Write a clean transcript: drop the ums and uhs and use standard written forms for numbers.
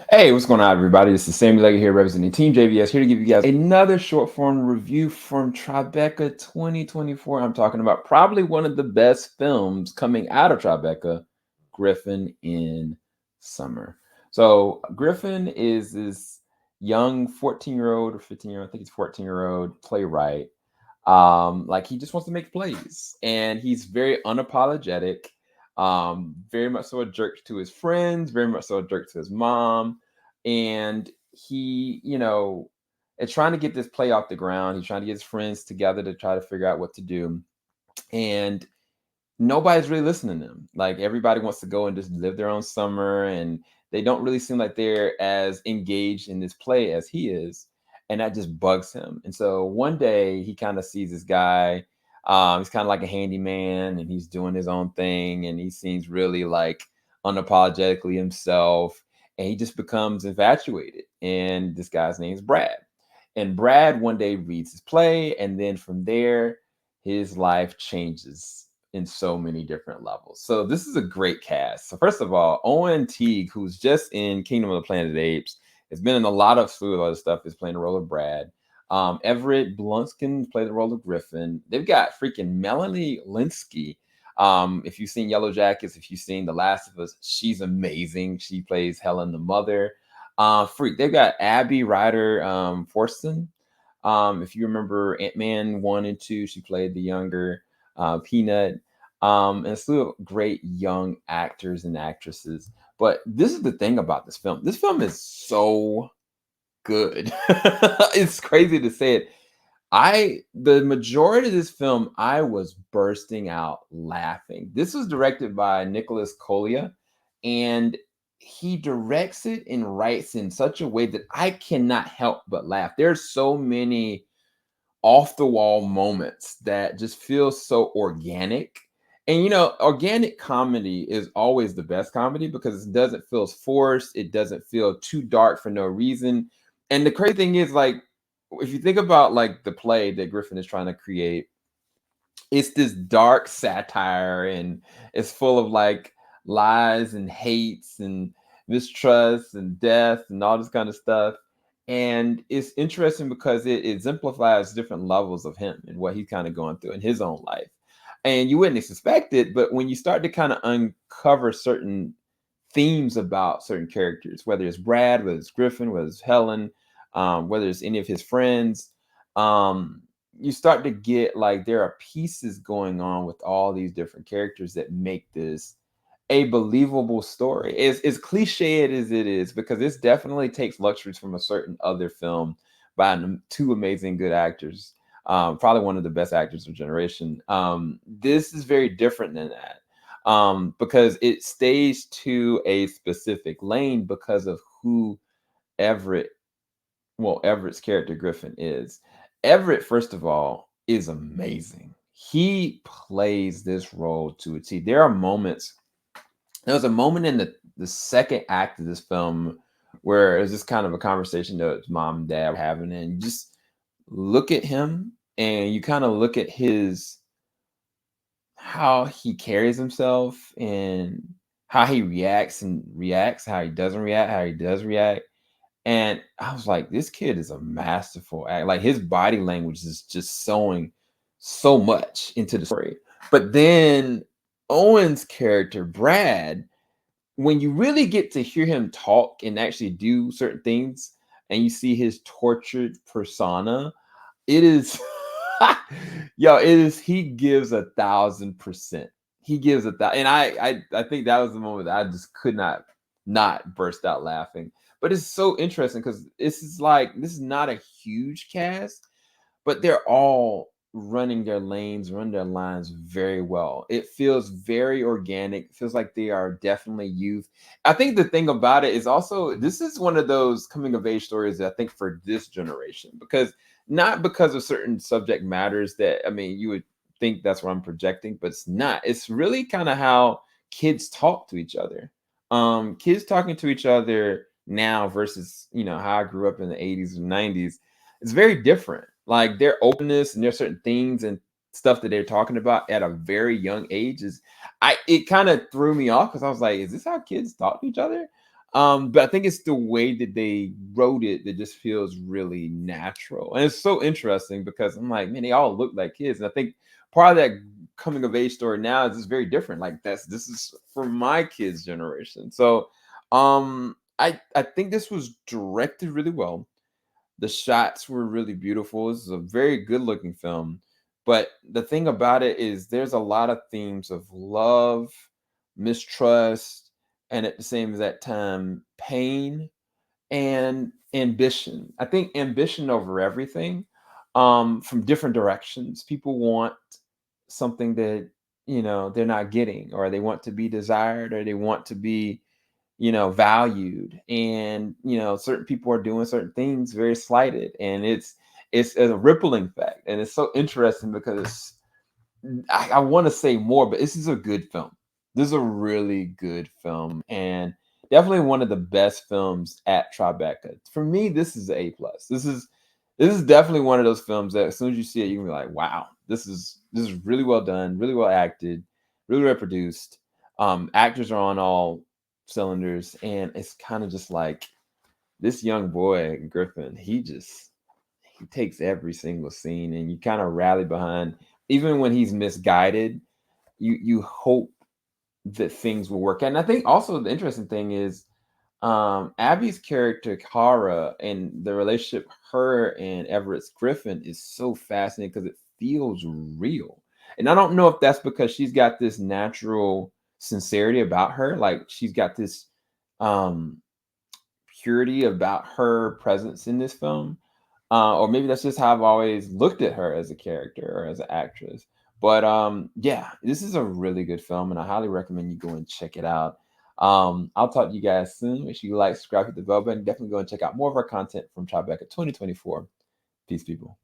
Hey, what's going on, everybody? This is Sammy Legger here, representing Team JVS, here to give you guys another short form review from Tribeca 2024. I'm talking about probably one of the best films coming out of Tribeca, Griffin in Summer. So, Griffin is this young 14-year-old or 15-year-old, I think he's 14-year-old playwright. Like he just wants to make plays, and he's very unapologetic, very much so a jerk to his friends, very much so a jerk to his mom, and he, is trying to get this play off the ground. He's trying to get his friends together to try to figure out what to do, and nobody's really listening to him. Like everybody wants to go and just live their own summer, and they don't really seem like they're as engaged in this play as he is, and that just bugs him. And so one day he kind of sees this guy. He's kind of like a handyman, and he's doing his own thing, and he seems really like unapologetically himself, and he just becomes infatuated. And this guy's name is Brad. And Brad one day reads his play, and then from there, his life changes in so many different levels. So this is a great cast. So first of all, Owen Teague, who's just in Kingdom of the Planet of the Apes, has been in a lot of slew of other stuff, is playing the role of Brad. Everett Blunck can play the role of Griffin. They've got freaking Melanie Lynskey. If you've seen Yellow Jackets, if you've seen The Last of Us, she's amazing. She plays Helen, the mother. They've got Abby Ryder Fortson. If you remember Ant-Man 1 and 2, she played the younger Peanut. And a slew of great young actors and actresses. But this is the thing about this film. This film is so good. It's crazy to say it. The majority of this film, I was bursting out laughing. This was directed by Nicholas Colia, and he directs it and writes in such a way that I cannot help but laugh. There's so many off the wall moments that just feel so organic. And organic comedy is always the best comedy because it doesn't feel forced, it doesn't feel too dark for no reason. And the crazy thing is, like, if you think about like the play that Griffin is trying to create, it's this dark satire, and it's full of like lies and hates and mistrust and death and all this kind of stuff. And it's interesting because it exemplifies different levels of him and what he's kind of going through in his own life. And you wouldn't suspect it, but when you start to kind of uncover certain themes about certain characters, whether it's Brad, whether it's Griffin, whether it's Helen, whether it's any of his friends, you start to get like there are pieces going on with all these different characters that make this a believable story. As cliched as it is, because this definitely takes luxuries from a certain other film by two amazing good actors. Probably one of the best actors of generation. This is very different than that. Because it stays to a specific lane because of who Everett, Everett's character Griffin is. Everett, first of all, is amazing. He plays this role to a T. There was a moment in the second act of this film where it was just kind of a conversation that his mom and dad were having, and you just look at him and you kind of look at his how he carries himself and how he reacts, how he doesn't react, how he does react. And I was like, this kid is a masterful act. Like his body language is just sewing so much into the story. But then Owen's character, Brad, when you really get to hear him talk and actually do certain things, and you see his tortured persona, it is it is, he gives 1,000%. He gives and I think that was the moment that I just could not burst out laughing. But it's so interesting because this is not a huge cast, but they're all running their lanes, run their lines very well. It feels very organic. It feels like they are definitely youth. I think the thing about it is also this is one of those coming of age stories that I think for this generation, because not because of certain subject matters that, I mean, you would think that's what I'm projecting, but it's not. It's really kind of how kids talk to each other. Kids talking to each other now versus, how I grew up in the 80s and 90s. It's very different. Like their openness and there's certain things and stuff that they're talking about at a very young age it kind of threw me off because I was like, is this how kids talk to each other? But I think it's the way that they wrote it that just feels really natural. And it's so interesting because I'm like, man, they all look like kids. And I think part of that coming of age story now is just very different. Like this is for my kids' generation. So I think this was directed really well. The shots were really beautiful. This is a very good looking film. But the thing about it is there's a lot of themes of love, mistrust, and at the same exact time, pain and ambition. I think ambition over everything, from different directions. People want something that, they're not getting, or they want to be desired, or they want to be, valued. And, certain people are doing certain things very slighted. And it's a rippling effect. And it's so interesting because I want to say more, but this is a good film. This is a really good film, and definitely one of the best films at Tribeca. For me, this is an A plus. This is definitely one of those films that as soon as you see it, you can be like, wow, this is really well done, really well acted, really well produced. Actors are on all cylinders, and it's kind of just like this young boy, Griffin, he takes every single scene, and you kind of rally behind, even when he's misguided. You hope that things will work out. And I think also the interesting thing is, Abby's character Kara and the relationship her and Everett's Griffin is so fascinating because it feels real. And I don't know if that's because she's got this natural sincerity about her, like she's got this um purity about her presence in this film. Or maybe that's just how I've always looked at her as a character or as an actress. But yeah, this is a really good film, and I highly recommend you go and check it out. I'll talk to you guys soon. Make sure you like, subscribe, hit the bell button. Definitely go and check out more of our content from Tribeca 2024. Peace, people.